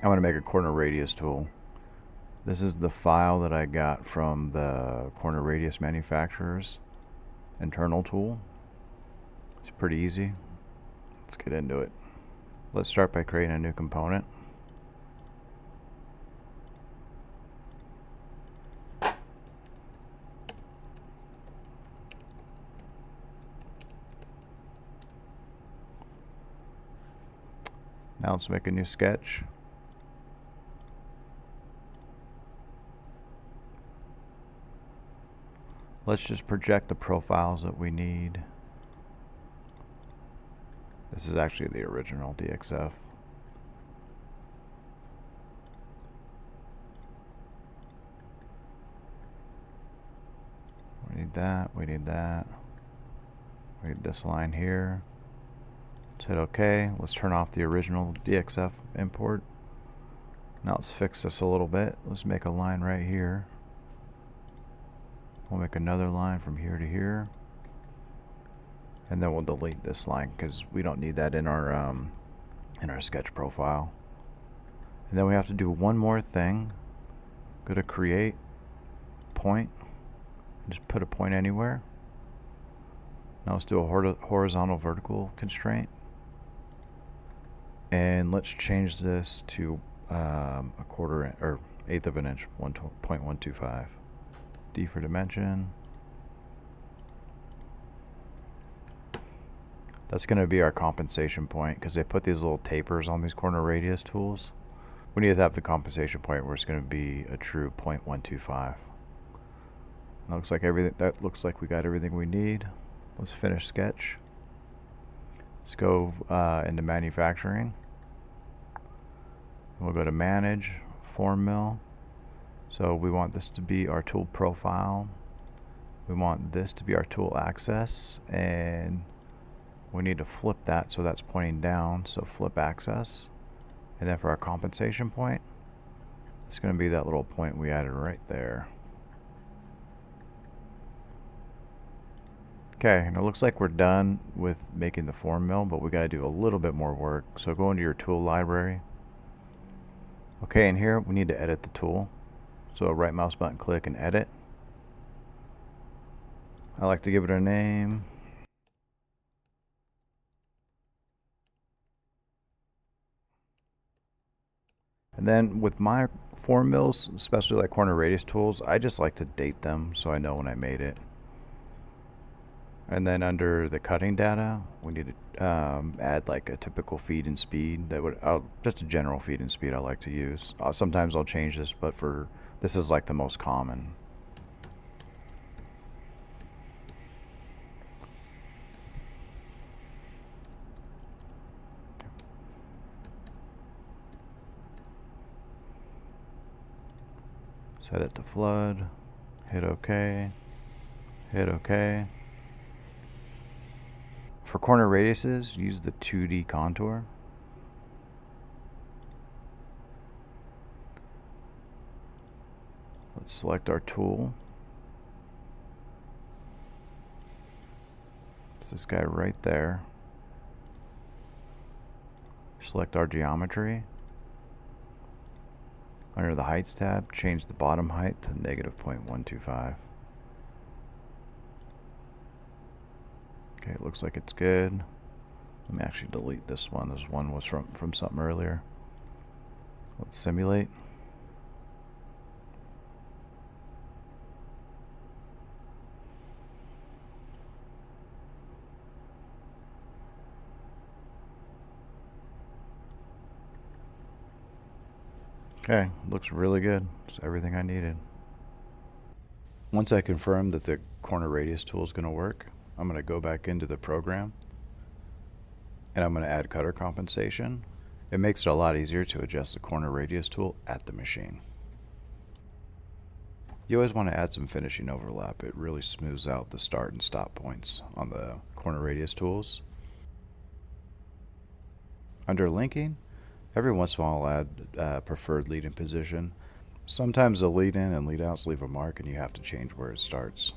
I'm going to make a corner radius tool. This is the file that I got from the corner radius manufacturer's internal tool. It's pretty easy. Let's get into it. Let's start by creating a new component. Now let's make a new sketch. Let's just project the profiles that we need. This is actually the original DXF. We need that, we need that. We need this line here. Let's hit OK. Let's turn off the original DXF import. Now let's fix this a little bit. Let's make a line right here. We'll make another line from here to here. And then we'll delete this line because we don't need that in our sketch profile. And then we have to do one more thing. Go to create, point, and just put a point anywhere. Now let's do a horizontal vertical constraint. And let's change this to a quarter or eighth of an inch, 1.125. D for dimension. That's going to be our compensation point because they put these little tapers on these corner radius tools. We need to have the compensation point where it's going to be a true 0.125. That looks like we got everything we need. Let's finish sketch. Let's go into manufacturing. We'll go to manage, form mill. So we want this to be our tool profile. We want this to be our tool axis, and we need to flip that so that's pointing down, so flip axis. And then for our compensation point, it's going to be that little point we added right there. Okay, and it looks like we're done with making the form mill, but we got to do a little bit more work. So go into your tool library. Okay, and here we need to edit the tool. So right mouse button click and edit. I like to give it a name. And then with my form mills, especially like corner radius tools, I just like to date them so I know when I made it. And then under the cutting data, we need to add like a typical feed and speed. That would just a general feed and speed I like to use. Sometimes I'll change this, but this is like the most common. Set it to flood. Hit OK. Hit OK. For corner radiuses, use the 2D contour. Let's select our tool. It's this guy right there. Select our geometry. Under the heights tab, change the bottom height to negative 0.125. Okay, it looks like it's good. Let me actually delete this one. This one was from something earlier. Let's simulate. Okay, looks really good. It's everything I needed. Once I confirm that the corner radius tool is going to work, I'm going to go back into the program and I'm going to add cutter compensation. It makes it a lot easier to adjust the corner radius tool at the machine. You always want to add some finishing overlap. It really smooths out the start and stop points on the corner radius tools. Under linking, every once in a while I'll add preferred lead-in position. Sometimes the lead-in and lead-outs leave a mark and you have to change where it starts.